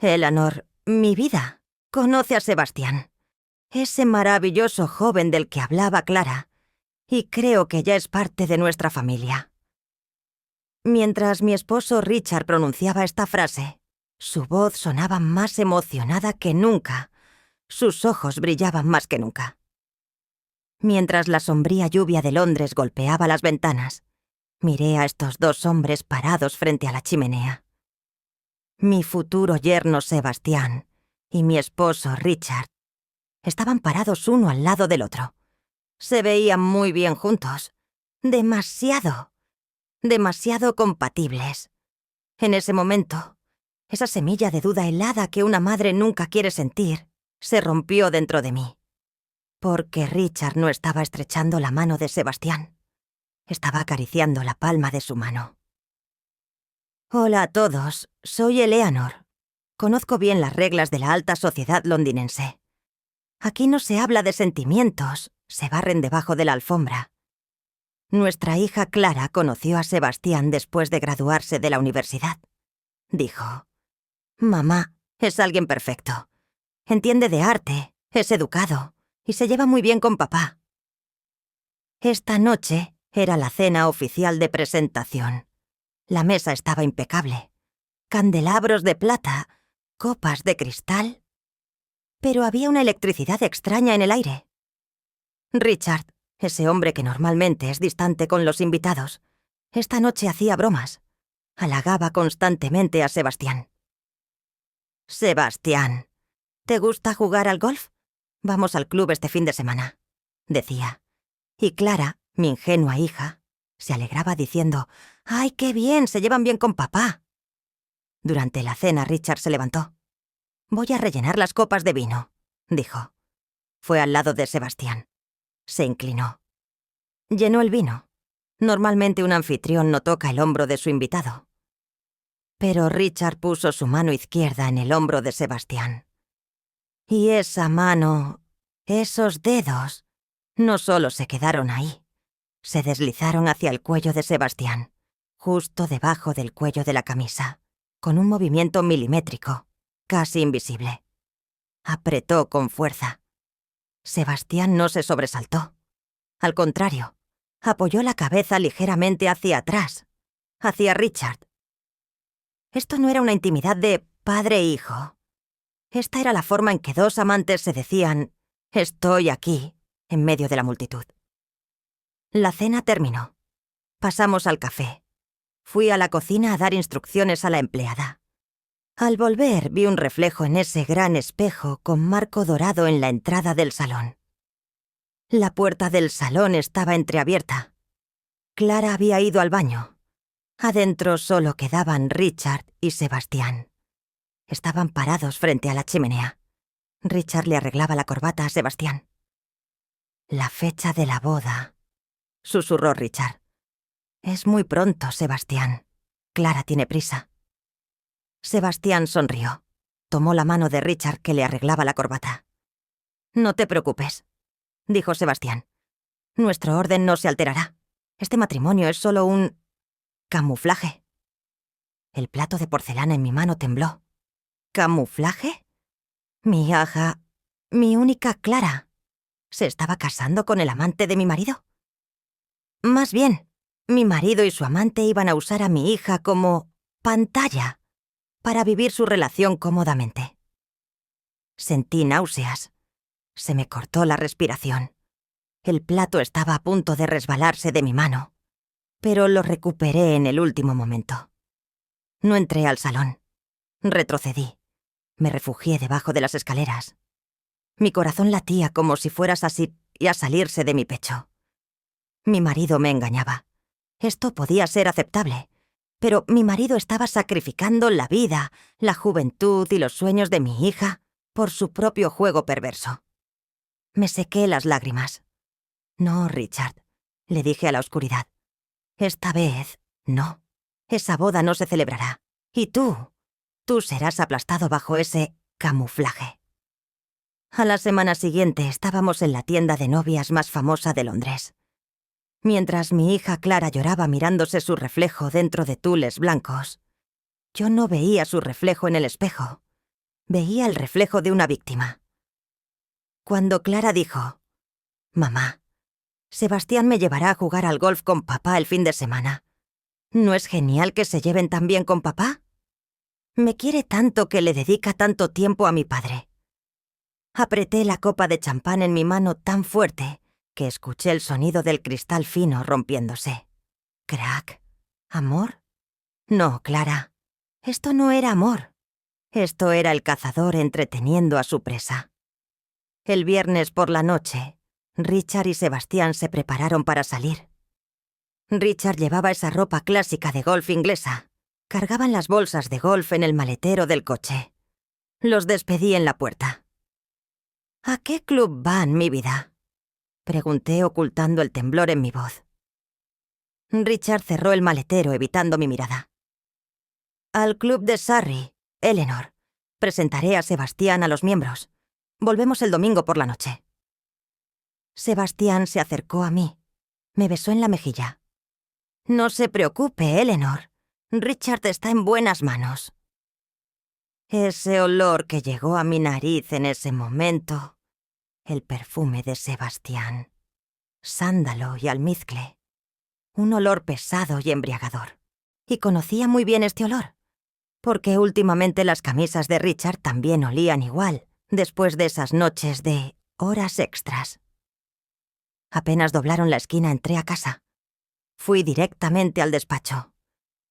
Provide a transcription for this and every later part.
Eleanor, mi vida, conoce a Sebastián, ese maravilloso joven del que hablaba Clara, y creo que ya es parte de nuestra familia. Mientras mi esposo Richard pronunciaba esta frase, su voz sonaba más emocionada que nunca, sus ojos brillaban más que nunca. Mientras la sombría lluvia de Londres golpeaba las ventanas, miré a estos dos hombres parados frente a la chimenea. Mi futuro yerno Sebastián y mi esposo Richard estaban parados uno al lado del otro. Se veían muy bien juntos. Demasiado compatibles. En ese momento, esa semilla de duda helada que una madre nunca quiere sentir se rompió dentro de mí. Porque Richard no estaba estrechando la mano de Sebastián. Estaba acariciando la palma de su mano. Hola a todos, soy Eleanor. Conozco bien las reglas de la alta sociedad londinense. Aquí no se habla de sentimientos, se barren debajo de la alfombra. Nuestra hija Clara conoció a Sebastián después de graduarse de la universidad. Dijo: «Mamá es alguien perfecto. Entiende de arte, es educado y se lleva muy bien con papá». Esta noche era la cena oficial de presentación. La mesa estaba impecable. Candelabros de plata, copas de cristal. Pero había una electricidad extraña en el aire. Richard, ese hombre que normalmente es distante con los invitados, esta noche hacía bromas. Halagaba constantemente a Sebastián. «Sebastián, ¿te gusta jugar al golf? Vamos al club este fin de semana», decía. Y Clara, mi ingenua hija, se alegraba diciendo: «¡Ay, qué bien! Se llevan bien con papá». Durante la cena, Richard se levantó. «Voy a rellenar las copas de vino», dijo. Fue al lado de Sebastián. Se inclinó. Llenó el vino. Normalmente un anfitrión no toca el hombro de su invitado. Pero Richard puso su mano izquierda en el hombro de Sebastián. Y esa mano, esos dedos, no solo se quedaron ahí, se deslizaron hacia el cuello de Sebastián, justo debajo del cuello de la camisa, con un movimiento milimétrico, casi invisible. Apretó con fuerza. Sebastián no se sobresaltó. Al contrario, apoyó la cabeza ligeramente hacia atrás, hacia Richard. Esto no era una intimidad de padre e hijo. Esta era la forma en que dos amantes se decían: «Estoy aquí», en medio de la multitud. La cena terminó. Pasamos al café. Fui a la cocina a dar instrucciones a la empleada. Al volver vi un reflejo en ese gran espejo con marco dorado en la entrada del salón. La puerta del salón estaba entreabierta. Clara había ido al baño. Adentro solo quedaban Richard y Sebastián. Estaban parados frente a la chimenea. Richard le arreglaba la corbata a Sebastián. «La fecha de la boda», susurró Richard. «Es muy pronto, Sebastián. Clara tiene prisa». Sebastián sonrió. Tomó la mano de Richard que le arreglaba la corbata. «No te preocupes», dijo Sebastián. «Nuestro orden no se alterará. Este matrimonio es solo un camuflaje». El plato de porcelana en mi mano tembló. ¿Camuflaje? Mi hija, mi única Clara, ¿se estaba casando con el amante de mi marido? Más bien, mi marido y su amante iban a usar a mi hija como pantalla para vivir su relación cómodamente. Sentí náuseas. Se me cortó la respiración. El plato estaba a punto de resbalarse de mi mano, pero lo recuperé en el último momento. No entré al salón. Retrocedí. Me refugié debajo de las escaleras. Mi corazón latía como si fueras así a salirse de mi pecho. Mi marido me engañaba. Esto podía ser aceptable, pero mi marido estaba sacrificando la vida, la juventud y los sueños de mi hija por su propio juego perverso. Me sequé las lágrimas. «No, Richard», le dije a la oscuridad. «Esta vez, no. Esa boda no se celebrará. Y tú serás aplastado bajo ese camuflaje». A la semana siguiente estábamos en la tienda de novias más famosa de Londres. Mientras mi hija Clara lloraba mirándose su reflejo dentro de tules blancos, yo no veía su reflejo en el espejo, Veía el reflejo de una víctima. Cuando Clara dijo: «Mamá, Sebastián me llevará a jugar al golf con papá el fin de semana. ¿No es genial que se lleven tan bien con papá? Me quiere tanto que le dedica tanto tiempo a mi padre». Apreté la copa de champán en mi mano tan fuerte que escuché el sonido del cristal fino rompiéndose. ¿Crack? ¿Amor? No, Clara. Esto no era amor. Esto era el cazador entreteniendo a su presa. El viernes por la noche, Richard y Sebastián se prepararon para salir. Richard llevaba esa ropa clásica de golf inglesa. Cargaban las bolsas de golf en el maletero del coche. Los despedí en la puerta. «¿A qué club van, mi vida?», pregunté ocultando el temblor en mi voz. Richard cerró el maletero evitando mi mirada. «Al club de Surrey, Eleanor. Presentaré a Sebastián a los miembros. Volvemos el domingo por la noche». Sebastián se acercó a mí. Me besó en la mejilla. «No se preocupe, Eleanor. Richard está en buenas manos». Ese olor que llegó a mi nariz en ese momento, el perfume de Sebastián, sándalo y almizcle, un olor pesado y embriagador. Y conocía muy bien este olor, porque últimamente las camisas de Richard también olían igual, después de esas noches de horas extras. Apenas doblaron la esquina entré a casa. Fui directamente al despacho.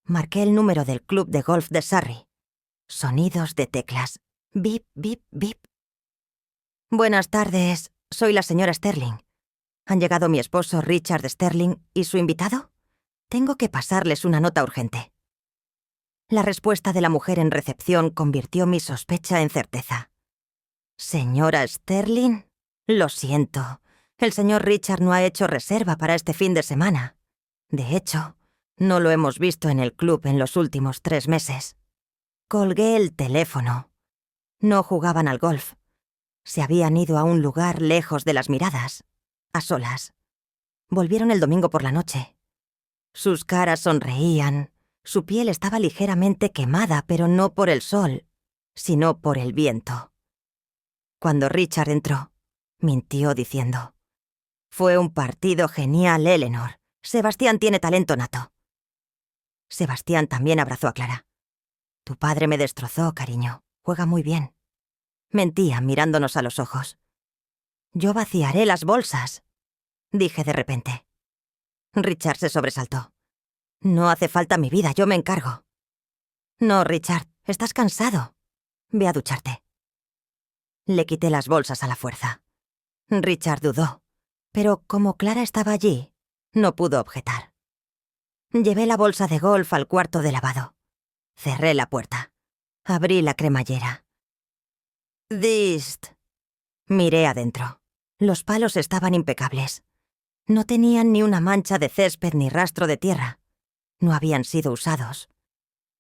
Marqué el número del club de golf de Surrey. Sonidos de teclas. Bip, bip, bip. «Buenas tardes, soy la señora Sterling. ¿Han llegado mi esposo Richard Sterling y su invitado? Tengo que pasarles una nota urgente». La respuesta de la mujer en recepción convirtió mi sospecha en certeza. «¿Señora Sterling? Lo siento. El señor Richard no ha hecho reserva para este fin de semana. De hecho, no lo hemos visto en el club en los últimos 3 meses». Colgué el teléfono. No jugaban al golf. Se habían ido a un lugar lejos de las miradas, a solas. Volvieron el domingo por la noche. Sus caras sonreían. Su piel estaba ligeramente quemada, pero no por el sol, sino por el viento. Cuando Richard entró, mintió diciendo: «Fue un partido genial, Eleanor. Sebastián tiene talento nato». Sebastián también abrazó a Clara. «Tu padre me destrozó, cariño. Juega muy bien». Mentía mirándonos a los ojos. «Yo vaciaré las bolsas», dije de repente. Richard se sobresaltó. «No hace falta, mi vida, yo me encargo». «No, Richard, estás cansado. Ve a ducharte». Le quité las bolsas a la fuerza. Richard dudó, pero como Clara estaba allí, no pudo objetar. Llevé la bolsa de golf al cuarto de lavado. Cerré la puerta. Abrí la cremallera. «Dist». Miré adentro. Los palos estaban impecables. No tenían ni una mancha de césped ni rastro de tierra. No habían sido usados.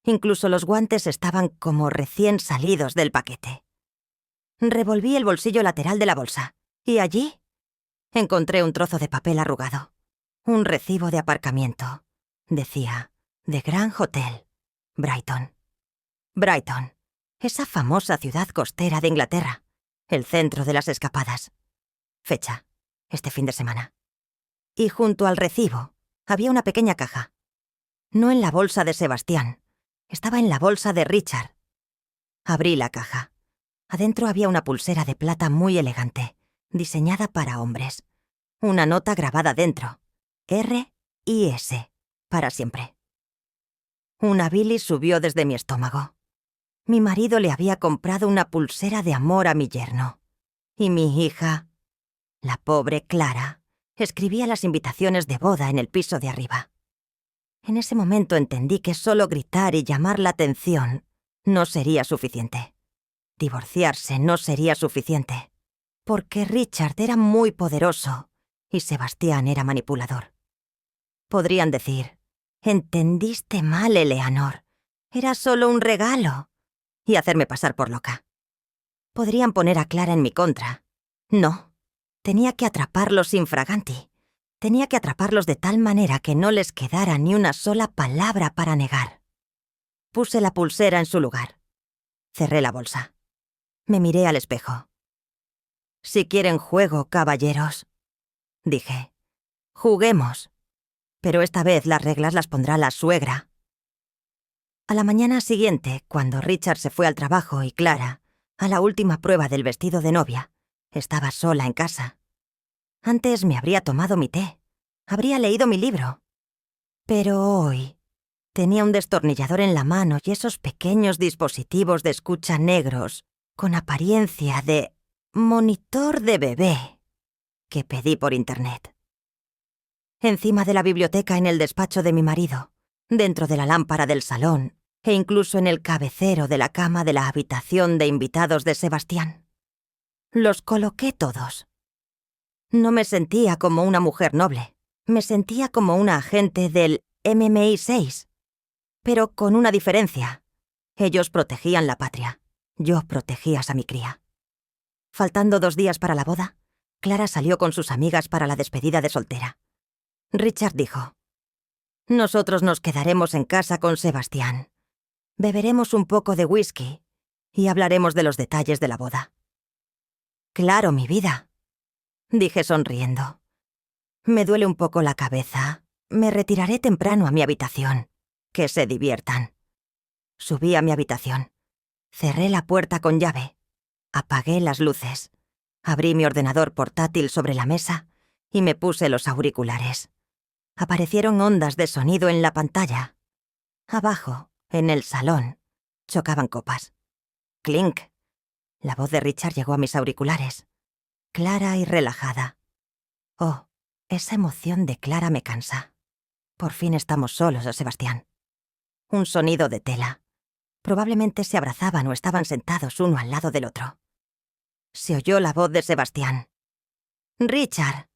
Incluso los guantes estaban como recién salidos del paquete. Revolví el bolsillo lateral de la bolsa, y allí encontré un trozo de papel arrugado. Un recibo de aparcamiento. Decía: «The Grand Hotel, Brighton». Brighton, esa famosa ciudad costera de Inglaterra, el centro de las escapadas. Fecha: este fin de semana. Y junto al recibo había una pequeña caja. No en la bolsa de Sebastián, estaba en la bolsa de Richard. Abrí la caja. Adentro había una pulsera de plata muy elegante, diseñada para hombres. Una nota grabada dentro: R.I.S. para siempre. Una bilis subió desde mi estómago. Mi marido le había comprado una pulsera de amor a mi yerno. Y mi hija, la pobre Clara, escribía las invitaciones de boda en el piso de arriba. En ese momento entendí que solo gritar y llamar la atención no sería suficiente. Divorciarse no sería suficiente, porque Richard era muy poderoso y Sebastián era manipulador. Podrían decir: «Entendiste mal, Eleanor. Era solo un regalo», y hacerme pasar por loca. Podrían poner a Clara en mi contra. No, tenía que atraparlos infraganti. Tenía que atraparlos de tal manera que no les quedara ni una sola palabra para negar. Puse la pulsera en su lugar. Cerré la bolsa. Me miré al espejo. «Si quieren juego, caballeros», dije. «Juguemos. Pero esta vez las reglas las pondrá la suegra». A la mañana siguiente, cuando Richard se fue al trabajo y Clara, a la última prueba del vestido de novia, estaba sola en casa. Antes me habría tomado mi té, habría leído mi libro. Pero hoy tenía un destornillador en la mano y esos pequeños dispositivos de escucha negros, con apariencia de monitor de bebé, que pedí por internet. Encima de la biblioteca en el despacho de mi marido, dentro de la lámpara del salón e incluso en el cabecero de la cama de la habitación de invitados de Sebastián. Los coloqué todos. No me sentía como una mujer noble, me sentía como una agente del MMI6, pero con una diferencia. Ellos protegían la patria, yo protegía a mi cría. Faltando 2 días para la boda, Clara salió con sus amigas para la despedida de soltera. Richard dijo: «Nosotros nos quedaremos en casa con Sebastián. Beberemos un poco de whisky y hablaremos de los detalles de la boda». «Claro, mi vida», dije sonriendo. «Me duele un poco la cabeza. Me retiraré temprano a mi habitación. Que se diviertan». Subí a mi habitación. Cerré la puerta con llave. Apagué las luces. Abrí mi ordenador portátil sobre la mesa y me puse los auriculares. Aparecieron ondas de sonido en la pantalla. Abajo, en el salón, chocaban copas. Clink. La voz de Richard llegó a mis auriculares. Clara y relajada. Oh, esa emoción de Clara me cansa. Por fin estamos solos, Sebastián. Un sonido de tela. Probablemente se abrazaban o estaban sentados uno al lado del otro. Se oyó la voz de Sebastián. «Richard,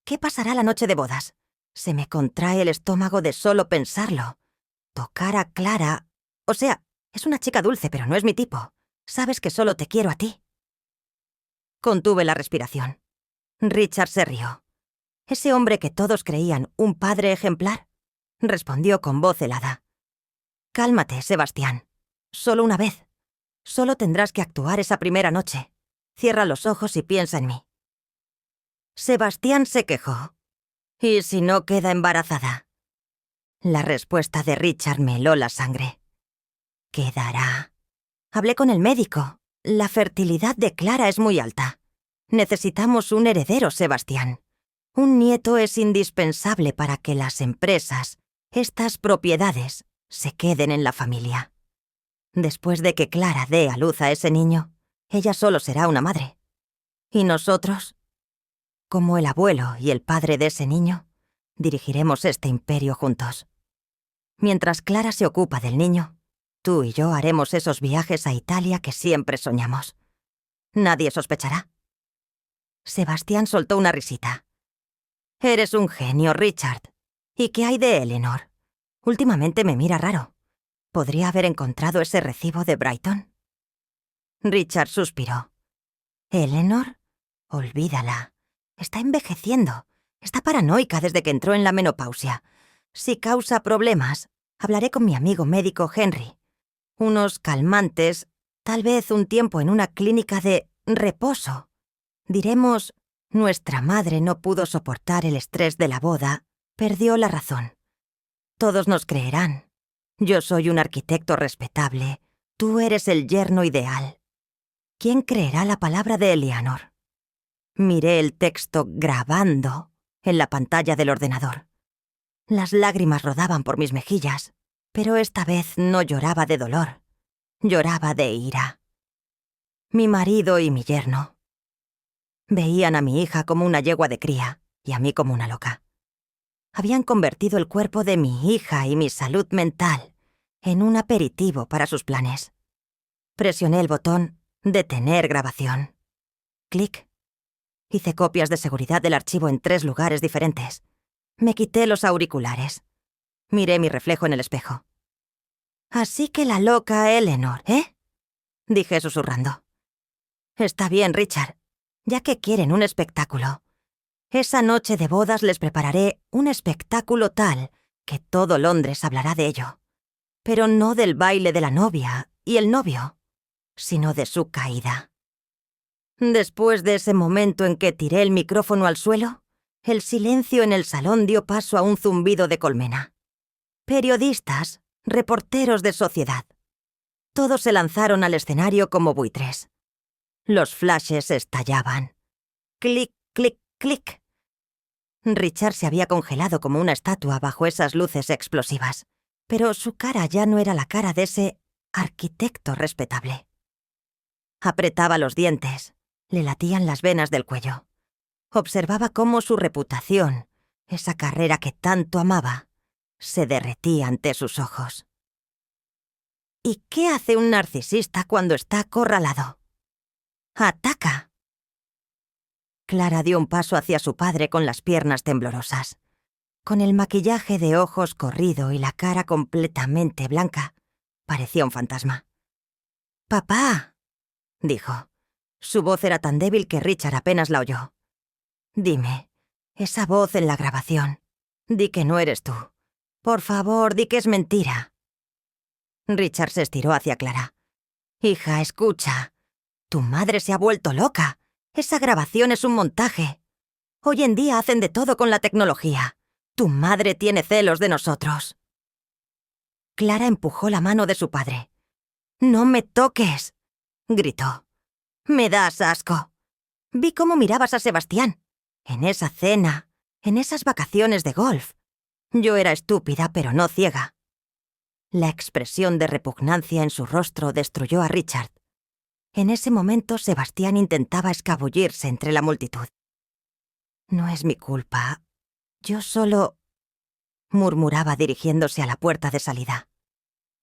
¿qué pasará la noche de bodas? Se me contrae el estómago de solo pensarlo. Tocar a Clara... O sea, es una chica dulce, pero no es mi tipo. Sabes que solo te quiero a ti». Contuve la respiración. Richard se rió. Ese hombre que todos creían un padre ejemplar, respondió con voz helada. «Cálmate, Sebastián. Solo una vez. Solo tendrás que actuar esa primera noche. Cierra los ojos y piensa en mí». Sebastián se quejó. «¿Y si no queda embarazada?». La respuesta de Richard me heló la sangre. «Quedará». Hablé con el médico. La fertilidad de Clara es muy alta. Necesitamos un heredero, Sebastián. Un nieto es indispensable para que las empresas, estas propiedades, se queden en la familia. Después de que Clara dé a luz a ese niño, ella solo será una madre. Y nosotros, como el abuelo y el padre de ese niño, dirigiremos este imperio juntos. Mientras Clara se ocupa del niño, tú y yo haremos esos viajes a Italia que siempre soñamos. Nadie sospechará. Sebastián soltó una risita. «Eres un genio, Richard. ¿Y qué hay de Eleanor? Últimamente me mira raro. ¿Podría haber encontrado ese recibo de Brighton?». Richard suspiró. «¿Eleanor? Olvídala. Está envejeciendo. Está paranoica desde que entró en la menopausia. Si causa problemas, hablaré con mi amigo médico Henry. Unos calmantes, tal vez un tiempo en una clínica de reposo. Diremos, nuestra madre no pudo soportar el estrés de la boda, perdió la razón. Todos nos creerán. Yo soy un arquitecto respetable. Tú eres el yerno ideal. ¿Quién creerá la palabra de Eleanor?». Miré el texto grabando en la pantalla del ordenador. Las lágrimas rodaban por mis mejillas, pero esta vez no lloraba de dolor. Lloraba de ira. Mi marido y mi yerno veían a mi hija como una yegua de cría y a mí como una loca. Habían convertido el cuerpo de mi hija y mi salud mental en un aperitivo para sus planes. Presioné el botón «Detener grabación». Clic. Hice copias de seguridad del archivo en 3 lugares diferentes. Me quité los auriculares. Miré mi reflejo en el espejo. «Así que la loca Eleanor, ¿eh?», dije susurrando. «Está bien, Richard, ya que quieren un espectáculo. Esa noche de bodas les prepararé un espectáculo tal que todo Londres hablará de ello. Pero no del baile de la novia y el novio. sino de su caída. Después de ese momento en que tiré el micrófono al suelo, el silencio en el salón dio paso a un zumbido de colmena. Periodistas, reporteros de sociedad. Todos se lanzaron al escenario como buitres. Los flashes estallaban. Clic, clic, clic. Richard se había congelado como una estatua bajo esas luces explosivas, pero su cara ya no era la cara de ese arquitecto respetable. Apretaba los dientes, le latían las venas del cuello. Observaba cómo su reputación, esa carrera que tanto amaba, se derretía ante sus ojos. ¿Y qué hace un narcisista cuando está acorralado? ¡Ataca! Clara dio un paso hacia su padre con las piernas temblorosas. Con el maquillaje de ojos corrido y la cara completamente blanca, parecía un fantasma. «¡Papá!», dijo. Su voz era tan débil que Richard apenas la oyó. «Dime, esa voz en la grabación. Di que no eres tú. Por favor, di que es mentira». Richard se estiró hacia Clara. «Hija, escucha. Tu madre se ha vuelto loca. Esa grabación es un montaje. Hoy en día hacen de todo con la tecnología. Tu madre tiene celos de nosotros». Clara empujó la mano de su padre. «¡No me toques!», gritó. «Me das asco. Vi cómo mirabas a Sebastián. En esa cena, en esas vacaciones de golf. Yo era estúpida, pero no ciega». La expresión de repugnancia en su rostro destruyó a Richard. En ese momento, Sebastián intentaba escabullirse entre la multitud. «No es mi culpa. Yo solo…», murmuraba dirigiéndose a la puerta de salida.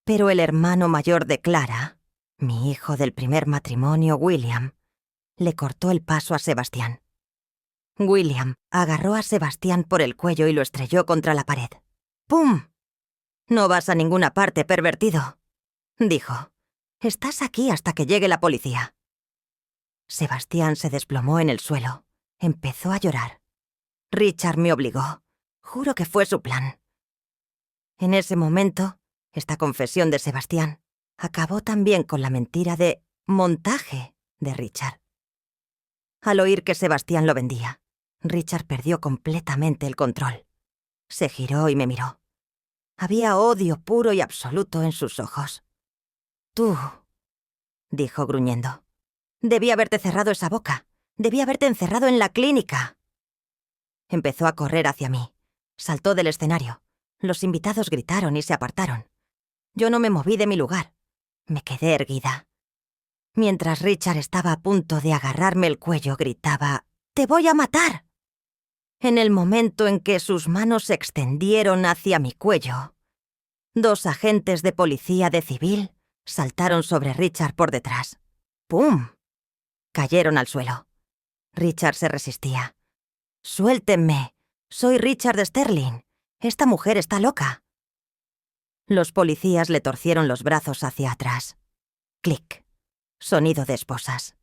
Pero el hermano mayor de Clara, mi hijo del primer matrimonio, William, le cortó el paso a Sebastián. William agarró a Sebastián por el cuello y lo estrelló contra la pared. ¡Pum! «No vas a ninguna parte, pervertido», dijo. «Estás aquí hasta que llegue la policía». Sebastián se desplomó en el suelo. Empezó a llorar. Richard me obligó. Juro que fue su plan. En ese momento, esta confesión de Sebastián acabó también con la mentira de montaje de Richard. Al oír que Sebastián lo vendía, Richard perdió completamente el control. Se giró y me miró. Había odio puro y absoluto en sus ojos. «Tú», dijo gruñendo. «Debí haberte cerrado esa boca. Debí haberte encerrado en la clínica». Empezó a correr hacia mí. Saltó del escenario. Los invitados gritaron y se apartaron. Yo no me moví de mi lugar. Me quedé erguida. Mientras Richard estaba a punto de agarrarme el cuello, gritaba: «¡Te voy a matar!». En el momento en que sus manos se extendieron hacia mi cuello, 2 agentes de policía de civil saltaron sobre Richard por detrás. ¡Pum! Cayeron al suelo. Richard se resistía. «Suéltenme. Soy Richard Sterling. Esta mujer está loca». Los policías le torcieron los brazos hacia atrás. Clic. Sonido de esposas.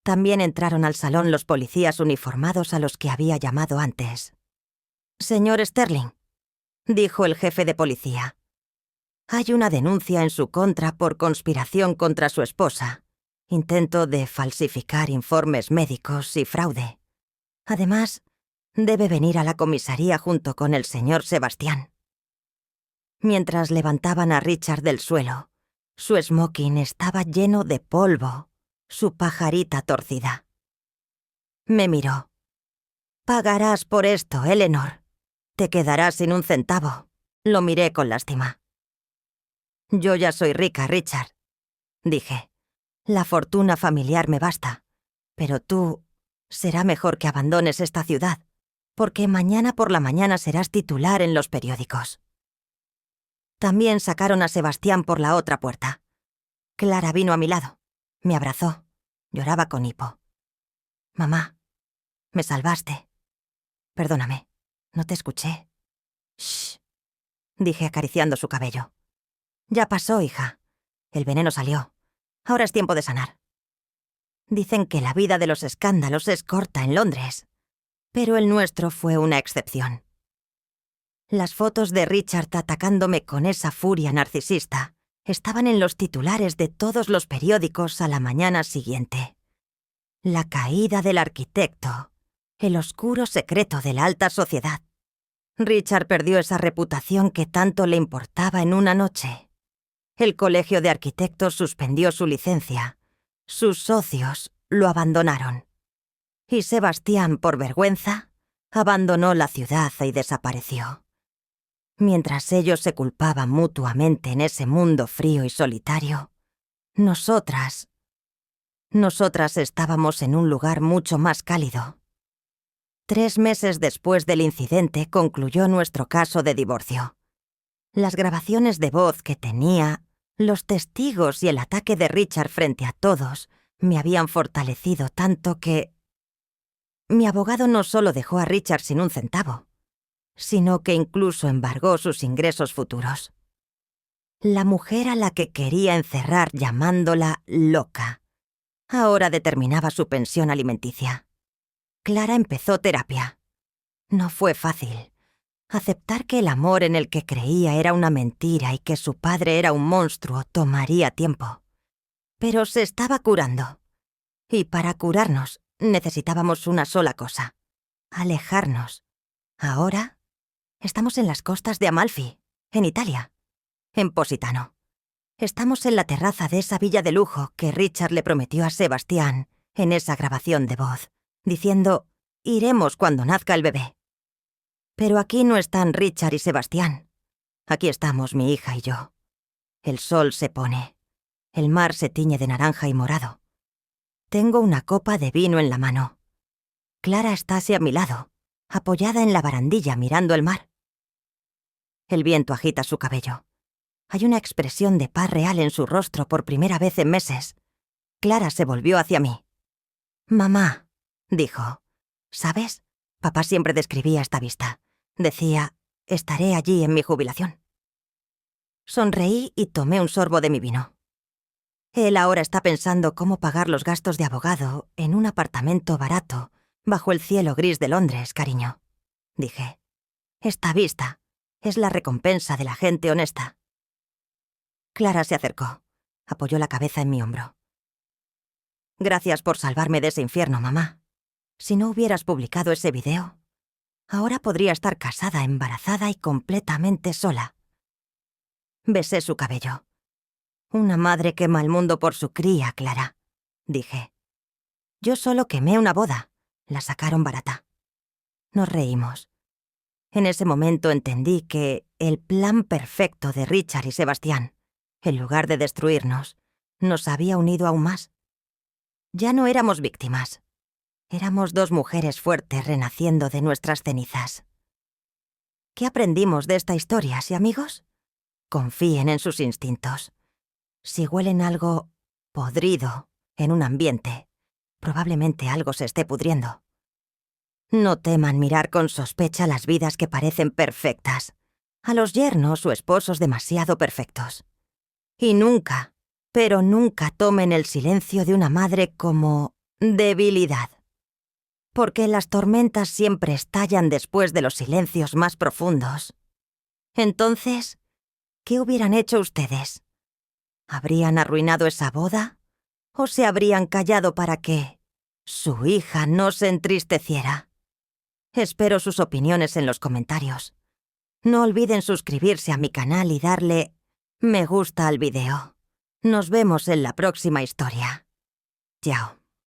También entraron al salón los policías uniformados a los que había llamado antes. «Señor Sterling», dijo el jefe de policía. «Hay una denuncia en su contra por conspiración contra su esposa, intento de falsificar informes médicos y fraude. Además, debe venir a la comisaría junto con el señor Sebastián». Mientras levantaban a Richard del suelo, su smoking estaba lleno de polvo, su pajarita torcida. Me miró. «Pagarás por esto, Eleanor. Te quedarás sin un centavo». Lo miré con lástima. «Yo ya soy rica, Richard», dije. «La fortuna familiar me basta. Pero tú, será mejor que abandones esta ciudad, porque mañana por la mañana serás titular en los periódicos». También sacaron a Sebastián por la otra puerta. Clara vino a mi lado. Me abrazó. Lloraba con hipo. «Mamá, me salvaste. Perdóname, no te escuché». «Shh», dije acariciando su cabello. «Ya pasó, hija. El veneno salió. Ahora es tiempo de sanar». Dicen que la vida de los escándalos es corta en Londres, pero el nuestro fue una excepción. Las fotos de Richard atacándome con esa furia narcisista Estaban en los titulares de todos los periódicos a la mañana siguiente. La caída del arquitecto, el oscuro secreto de la alta sociedad. Richard perdió esa reputación que tanto le importaba en una noche. El colegio de arquitectos suspendió su licencia. Sus socios lo abandonaron. Y Sebastián, por vergüenza, abandonó la ciudad y desapareció. Mientras ellos se culpaban mutuamente en ese mundo frío y solitario, nosotras estábamos en un lugar mucho más cálido. 3 meses después del incidente concluyó nuestro caso de divorcio. Las grabaciones de voz que tenía, los testigos y el ataque de Richard frente a todos me habían fortalecido tanto que... Mi abogado no solo dejó a Richard sin un centavo, sino que incluso embargó sus ingresos futuros. La mujer a la que quería encerrar llamándola loca, ahora determinaba su pensión alimenticia. Clara empezó terapia. No fue fácil. Aceptar que el amor en el que creía era una mentira y que su padre era un monstruo tomaría tiempo. Pero se estaba curando. Y para curarnos necesitábamos una sola cosa: alejarnos. Ahora estamos en las costas de Amalfi, en Italia, en Positano. Estamos en la terraza de esa villa de lujo que Richard le prometió a Sebastián en esa grabación de voz, diciendo: «Iremos cuando nazca el bebé». Pero aquí no están Richard y Sebastián. Aquí estamos mi hija y yo. El sol se pone. El mar se tiñe de naranja y morado. Tengo una copa de vino en la mano. Clara está a mi lado, apoyada en la barandilla mirando el mar. El viento agita su cabello. Hay una expresión de paz real en su rostro por primera vez en meses. Clara se volvió hacia mí. «Mamá», dijo, «¿sabes? Papá siempre describía esta vista. Decía, estaré allí en mi jubilación». Sonreí y tomé un sorbo de mi vino. Él ahora está pensando cómo pagar los gastos de abogado en un apartamento barato bajo el cielo gris de Londres, cariño, dije. Esta vista es la recompensa de la gente honesta. Clara se acercó, apoyó la cabeza en mi hombro. «Gracias por salvarme de ese infierno, mamá. Si no hubieras publicado ese video, ahora podría estar casada, embarazada y completamente sola». Besé su cabello. «Una madre quema el mundo por su cría, Clara», dije. «Yo solo quemé una boda. La sacaron barata». Nos reímos. En ese momento entendí que el plan perfecto de Richard y Sebastián, en lugar de destruirnos, nos había unido aún más. Ya no éramos víctimas. Éramos 2 mujeres fuertes renaciendo de nuestras cenizas. ¿Qué aprendimos de esta historia, sí, amigos? Confíen en sus instintos. Si huelen algo podrido en un ambiente, probablemente algo se esté pudriendo. No teman mirar con sospecha las vidas que parecen perfectas, a los yernos o esposos demasiado perfectos. Y nunca, pero nunca tomen el silencio de una madre como debilidad. Porque las tormentas siempre estallan después de los silencios más profundos. Entonces, ¿qué hubieran hecho ustedes? ¿Habrían arruinado esa boda? ¿O se habrían callado para que su hija no se entristeciera? Espero sus opiniones en los comentarios. No olviden suscribirse a mi canal y darle me gusta al video. Nos vemos en la próxima historia. Chao.